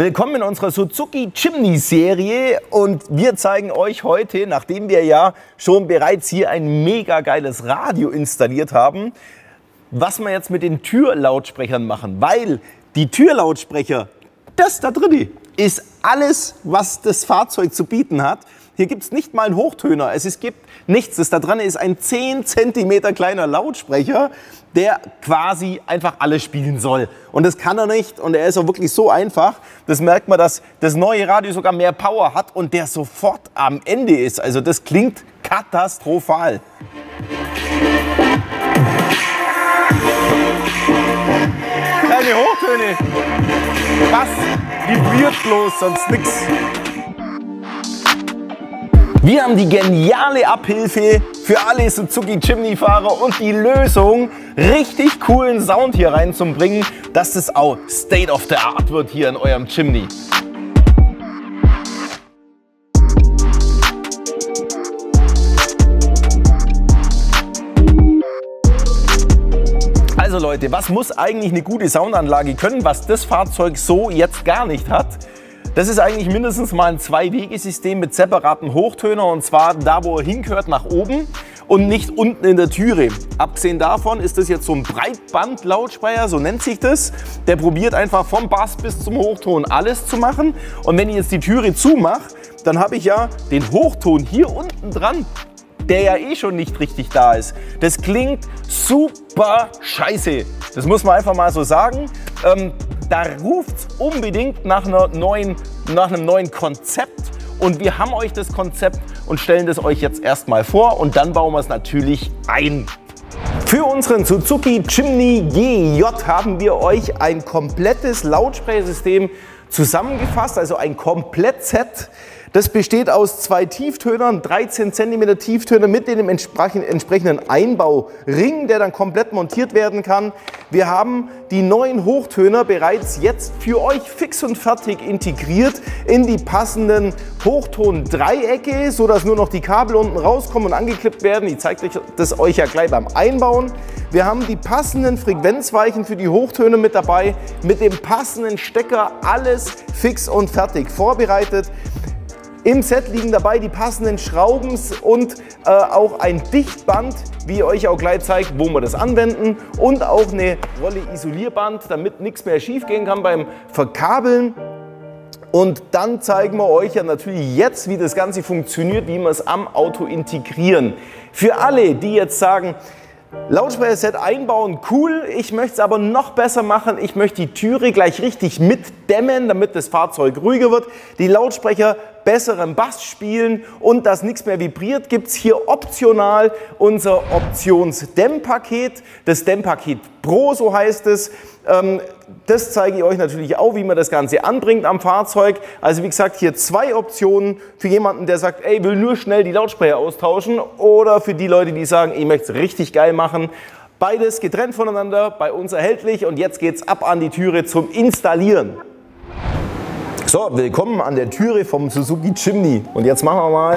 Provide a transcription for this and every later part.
Willkommen in unserer Suzuki Jimny Serie und wir zeigen euch heute, nachdem wir ja schon bereits hier ein mega geiles Radio installiert haben, was wir jetzt mit den Türlautsprechern machen, weil die Türlautsprecher, das da drin ist alles, was das Fahrzeug zu bieten hat. Hier gibt es nicht mal einen Hochtöner, es gibt nichts. Das da dran ist ein 10 cm kleiner Lautsprecher, der quasi einfach alles spielen soll. Und das kann er nicht und er ist auch wirklich so einfach. Das merkt man, dass das neue Radio sogar mehr Power hat und der sofort am Ende ist. Also das klingt katastrophal. Keine Hochtöne. Was vibriert bloß, sonst nix. Wir haben die geniale Abhilfe für alle Suzuki Jimny-Fahrer und die Lösung, richtig coolen Sound hier reinzubringen, dass das auch State of the Art wird hier in eurem Jimny. Also Leute, was muss eigentlich eine gute Soundanlage können, was das Fahrzeug so jetzt gar nicht hat? Das ist eigentlich mindestens mal ein Zwei-Wege-System mit separaten Hochtöner und zwar da, wo er hingehört, nach oben und nicht unten in der Türe. Abgesehen davon ist das jetzt so ein Breitband-Lautsprecher, so nennt sich das. Der probiert einfach vom Bass bis zum Hochton alles zu machen. Und wenn ich jetzt die Türe zumache, dann habe ich ja den Hochton hier unten dran, der ja eh schon nicht richtig da ist. Das klingt super scheiße. Das muss man einfach mal so sagen. Da ruft es unbedingt nach einem neuen Konzept und wir haben euch das Konzept und stellen das euch jetzt erstmal vor und dann bauen wir es natürlich ein. Für unseren Suzuki Jimny GJ haben wir euch ein komplettes Lautsprechersystem zusammengefasst, also ein Komplettset. Das besteht aus 2 Tieftönern, 13 cm Tieftöner mit dem entsprechenden Einbauring, der dann komplett montiert werden kann. Wir haben die neuen Hochtöner bereits jetzt für euch fix und fertig integriert in die passenden Hochtondreiecke, sodass nur noch die Kabel unten rauskommen und angeklippt werden. Ich zeige das euch ja gleich beim Einbauen. Wir haben die passenden Frequenzweichen für die Hochtöne mit dabei, mit dem passenden Stecker, alles fix und fertig vorbereitet. Im Set liegen dabei die passenden Schrauben und auch ein Dichtband, wie ich euch auch gleich zeigt, wo wir das anwenden und auch eine Rolle Isolierband, damit nichts mehr schief gehen kann beim Verkabeln. Und dann zeigen wir euch ja natürlich jetzt, wie das Ganze funktioniert, wie wir es am Auto integrieren. Für alle, die jetzt sagen, Lautsprecherset einbauen, cool, ich möchte es aber noch besser machen, ich möchte die Türe gleich richtig mitdämmen, damit das Fahrzeug ruhiger wird, die Lautsprecher besseren Bass spielen und dass nichts mehr vibriert, gibt es hier optional unser Options-Dämmpaket, das Dämmpaket Pro, so heißt es. Das zeige ich euch natürlich auch, wie man das Ganze anbringt am Fahrzeug. Also wie gesagt, hier 2 Optionen für jemanden, der sagt, ey, will nur schnell die Lautsprecher austauschen oder für die Leute, die sagen, ich möchte es richtig geil machen. Beides getrennt voneinander, bei uns erhältlich und jetzt geht's ab an die Türe zum Installieren. So, willkommen an der Türe vom Suzuki Jimny und jetzt machen wir mal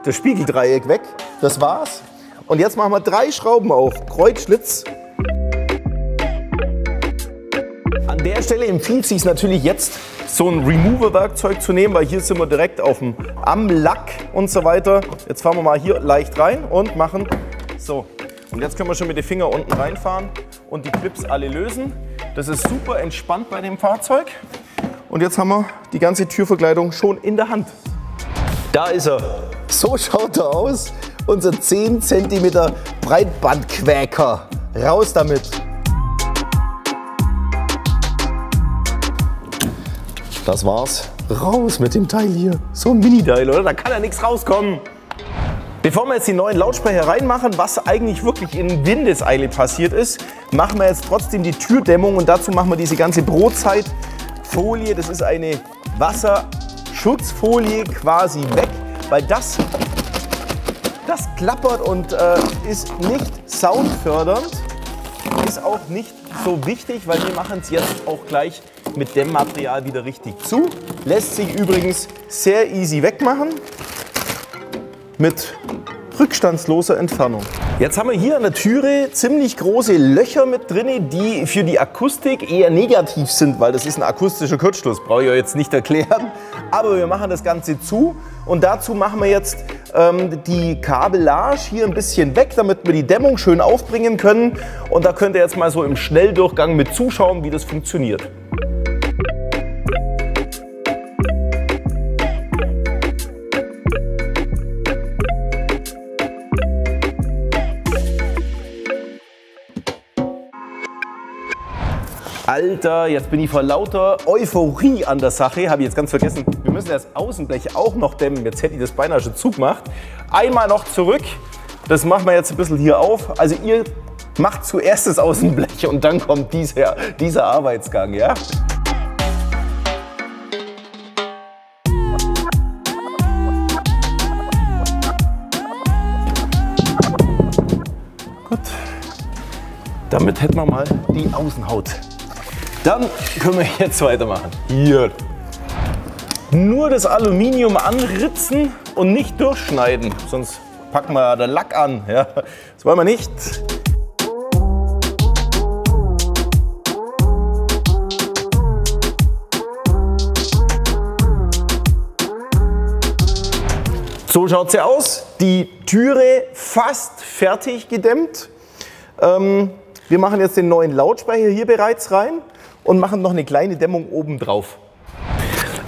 das Spiegeldreieck weg, das war's. Und jetzt machen wir 3 Schrauben auf, Kreuzschlitz. An der Stelle empfiehlt es sich natürlich jetzt, so ein Remover-Werkzeug zu nehmen, weil hier sind wir direkt am Lack und so weiter. Jetzt fahren wir mal hier leicht rein und machen so. Und jetzt können wir schon mit den Fingern unten reinfahren und die Clips alle lösen. Das ist super entspannt bei dem Fahrzeug. Und jetzt haben wir die ganze Türverkleidung schon in der Hand. Da ist er. So schaut er aus. Unser 10 cm Breitbandquäker. Raus damit. Das war's. Raus mit dem Teil hier. So ein Mini-Teil, oder? Da kann ja nichts rauskommen. Bevor wir jetzt die neuen Lautsprecher reinmachen, was eigentlich wirklich in Windeseile passiert ist, machen wir jetzt trotzdem die Türdämmung und dazu machen wir diese ganze Brotzeitfolie. Das ist eine Wasserschutzfolie quasi weg, weil das klappert und ist nicht soundfördernd, ist auch nicht so wichtig, weil wir machen es jetzt auch gleich mit Dämmmaterial wieder richtig zu. Lässt sich übrigens sehr easy wegmachen mit rückstandsloser Entfernung. Jetzt haben wir hier an der Türe ziemlich große Löcher mit drin, die für die Akustik eher negativ sind, weil das ist ein akustischer Kurzschluss, brauche ich euch jetzt nicht erklären. Aber wir machen das Ganze zu und dazu machen wir jetzt die Kabellage hier ein bisschen weg, damit wir die Dämmung schön aufbringen können. Und da könnt ihr jetzt mal so im Schnelldurchgang mit zuschauen, wie das funktioniert. Alter, jetzt bin ich vor lauter Euphorie an der Sache. Habe ich jetzt ganz vergessen. Wir müssen das Außenblech auch noch dämmen. Jetzt hätte ich das beinahe schon zugemacht. Einmal noch zurück. Das machen wir jetzt ein bisschen hier auf. Also ihr macht zuerst das Außenblech und dann kommt dieser Arbeitsgang. Ja? Gut. Damit hätten wir mal die Außenhaut. Dann können wir jetzt weitermachen. Hier. Nur das Aluminium anritzen und nicht durchschneiden, sonst packen wir den Lack an. Ja, das wollen wir nicht. So schaut sie aus. Die Türe fast fertig gedämmt. Wir machen jetzt den neuen Lautsprecher hier bereits rein und machen noch eine kleine Dämmung oben drauf.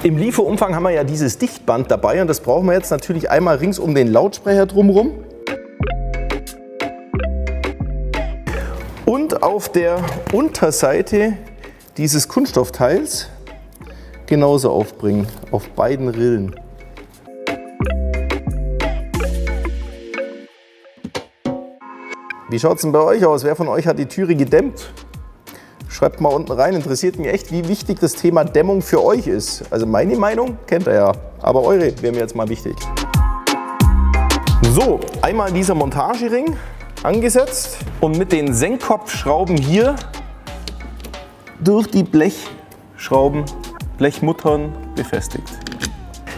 Im Lieferumfang haben wir ja dieses Dichtband dabei und das brauchen wir jetzt natürlich einmal rings um den Lautsprecher drumherum. Und auf der Unterseite dieses Kunststoffteils genauso aufbringen, auf beiden Rillen. Wie schaut es denn bei euch aus? Wer von euch hat die Türe gedämmt? Schreibt mal unten rein, interessiert mich echt, wie wichtig das Thema Dämmung für euch ist. Also meine Meinung kennt ihr ja, aber eure wäre mir jetzt mal wichtig. So, einmal dieser Montagering angesetzt und mit den Senkkopfschrauben hier durch die Blechmuttern befestigt.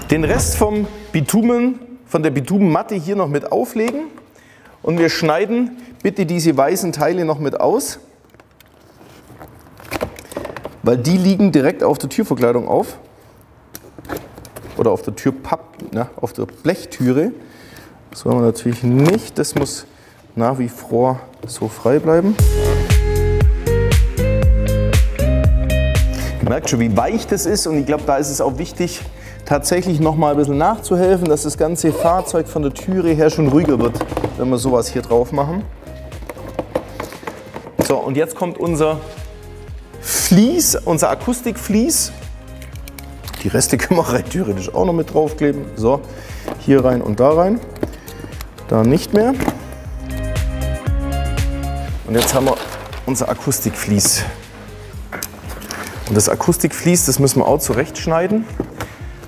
Den Rest vom Bitumen, von der Bitumenmatte hier noch mit auflegen und wir schneiden bitte diese weißen Teile noch mit aus, weil die liegen direkt auf der Türverkleidung auf oder auf der auf der Blechtüre. Das wollen wir natürlich nicht, das muss nach wie vor so frei bleiben. Ihr merkt schon, wie weich das ist und ich glaube, da ist es auch wichtig, tatsächlich noch mal ein bisschen nachzuhelfen, dass das ganze Fahrzeug von der Türe her schon ruhiger wird, wenn wir sowas hier drauf machen. So, und jetzt kommt unser Vlies, unser Akustikvlies. Die Reste können wir rein theoretisch auch noch mit draufkleben. So, hier rein und da rein. Da nicht mehr. Und jetzt haben wir unser Akustikvlies. Und das Akustikvlies, das müssen wir auch zurechtschneiden.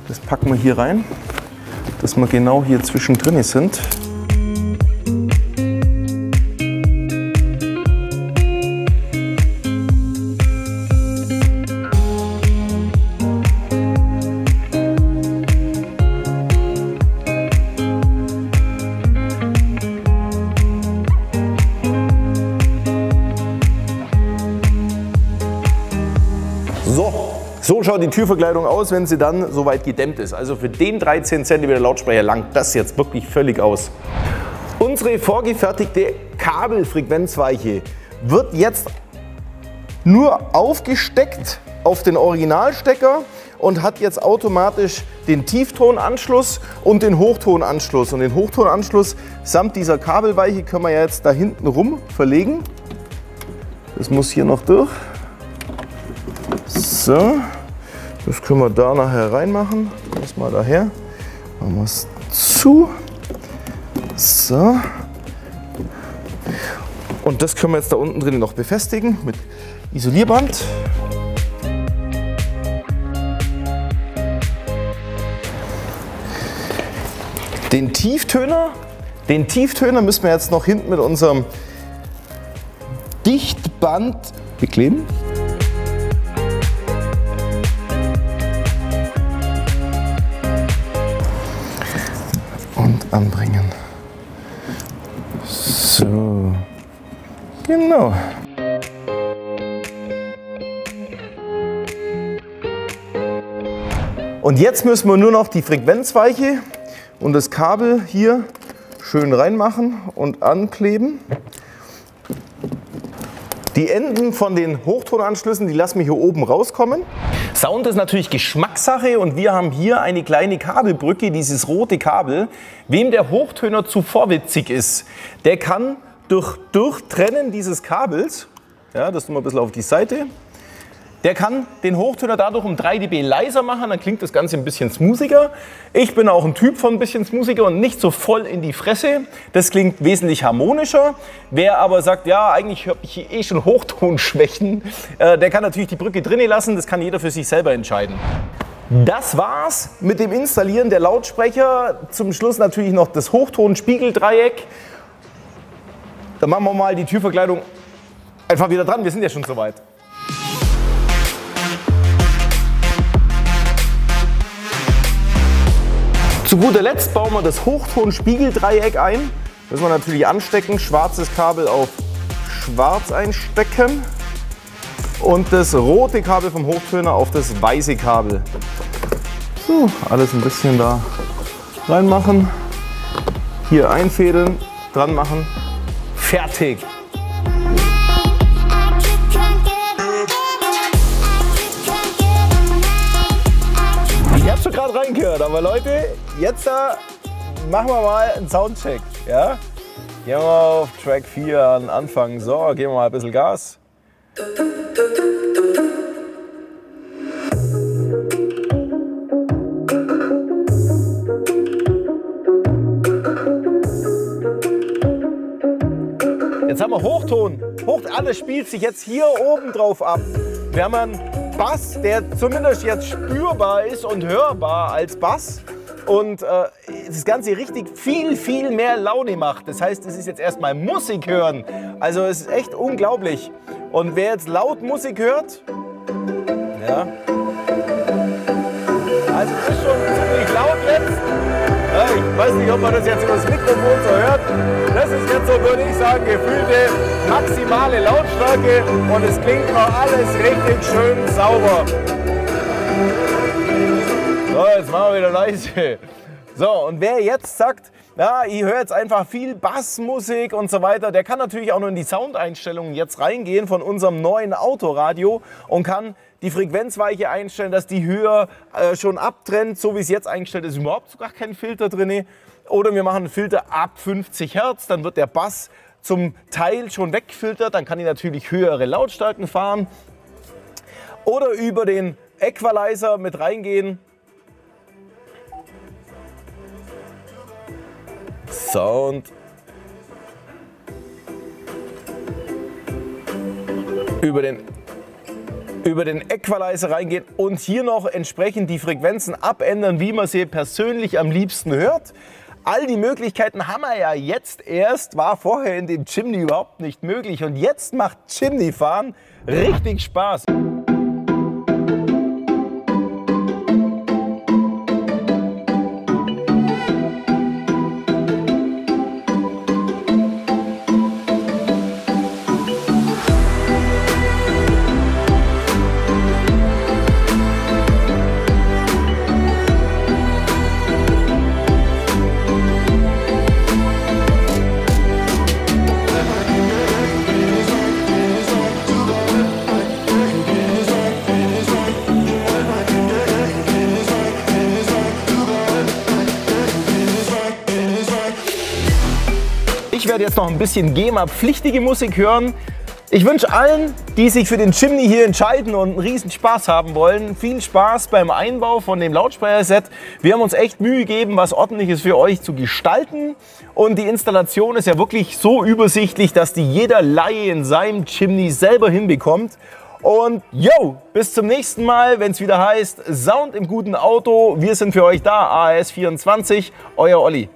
Das packen wir hier rein, dass wir genau hier zwischendrin sind. So schaut die Türverkleidung aus, wenn sie dann soweit gedämmt ist. Also für den 13 cm Lautsprecher langt das jetzt wirklich völlig aus. Unsere vorgefertigte Kabelfrequenzweiche wird jetzt nur aufgesteckt auf den Originalstecker und hat jetzt automatisch den Tieftonanschluss und den Hochtonanschluss. Und den Hochtonanschluss samt dieser Kabelweiche können wir jetzt da hinten rum verlegen. Das muss hier noch durch. So, das können wir da nachher reinmachen. Das mal daher. Machen wir es zu. So. Und das können wir jetzt da unten drin noch befestigen mit Isolierband. Den Tieftöner müssen wir jetzt noch hinten mit unserem Dichtband bekleben. Und anbringen. Genau. Und jetzt müssen wir nur noch die Frequenzweiche und das Kabel hier schön reinmachen und ankleben. Die Enden von den Hochtonanschlüssen, die lassen wir hier oben rauskommen. Sound ist natürlich Geschmackssache und wir haben hier eine kleine Kabelbrücke, dieses rote Kabel. Wem der Hochtöner zu vorwitzig ist, der kann durch Durchtrennen dieses Kabels, ja, das tun wir ein bisschen auf die Seite, der kann den Hochtöner dadurch um 3 dB leiser machen, dann klingt das Ganze ein bisschen smoothiger. Ich bin auch ein Typ von ein bisschen smoothiger und nicht so voll in die Fresse. Das klingt wesentlich harmonischer. Wer aber sagt, ja, eigentlich habe ich eh schon Hochtonschwächen, der kann natürlich die Brücke drinnen lassen. Das kann jeder für sich selber entscheiden. Das war's mit dem Installieren der Lautsprecher. Zum Schluss natürlich noch das Hochtonspiegeldreieck. Dann machen wir mal die Türverkleidung einfach wieder dran. Wir sind ja schon soweit. Zu guter Letzt bauen wir das Hochtonspiegeldreieck ein. Müssen wir natürlich anstecken, schwarzes Kabel auf schwarz einstecken und das rote Kabel vom Hochtöner auf das weiße Kabel. So, alles ein bisschen da reinmachen, hier einfädeln, dran machen, fertig. Ich habe schon gerade reingehört, aber Leute, jetzt machen wir mal einen Soundcheck. Ja? Gehen wir mal auf Track 4 an Anfang. So, geben wir mal ein bisschen Gas. Jetzt haben wir Hochton. Alles spielt sich jetzt hier oben drauf ab. Wir haben einen Bass, der zumindest jetzt spürbar ist und hörbar als Bass und das Ganze richtig viel mehr Laune macht. Das heißt, es ist jetzt erstmal Musik hören. Also es ist echt unglaublich. Und wer jetzt laut Musik hört, ja, also es ist schon ziemlich laut jetzt. Ja, ich weiß nicht, ob man das jetzt über das Mikrofon so hört. Das ist jetzt so, würde ich sagen, gefühlte maximale Lautstärke und es klingt noch alles richtig schön sauber. So, jetzt machen wir wieder leise. So, und wer jetzt sagt, ja, ich höre jetzt einfach viel Bassmusik und so weiter, der kann natürlich auch noch in die Soundeinstellungen jetzt reingehen von unserem neuen Autoradio und kann die Frequenzweiche einstellen, dass die höher schon abtrennt, so wie es jetzt eingestellt ist, überhaupt gar kein Filter drin. Oder wir machen einen Filter ab 50 Hertz, dann wird der Bass zum Teil schon weggefiltert, dann kann ich natürlich höhere Lautstärken fahren. Oder über den Equalizer mit reingehen. Sound. Über den Equalizer reingehen und hier noch entsprechend die Frequenzen abändern, wie man sie persönlich am liebsten hört. All die Möglichkeiten haben wir ja jetzt erst, war vorher in dem Chimney überhaupt nicht möglich und jetzt macht Chimney fahren richtig Spaß. Ich werde jetzt noch ein bisschen GEMA-pflichtige Musik hören. Ich wünsche allen, die sich für den Chimney hier entscheiden und einen riesen Spaß haben wollen, viel Spaß beim Einbau von dem Lautsprecherset. Wir haben uns echt Mühe gegeben, was Ordentliches für euch zu gestalten. Und die Installation ist ja wirklich so übersichtlich, dass die jeder Laie in seinem Chimney selber hinbekommt. Und yo, bis zum nächsten Mal, wenn es wieder heißt Sound im guten Auto. Wir sind für euch da, AS24, euer Olli.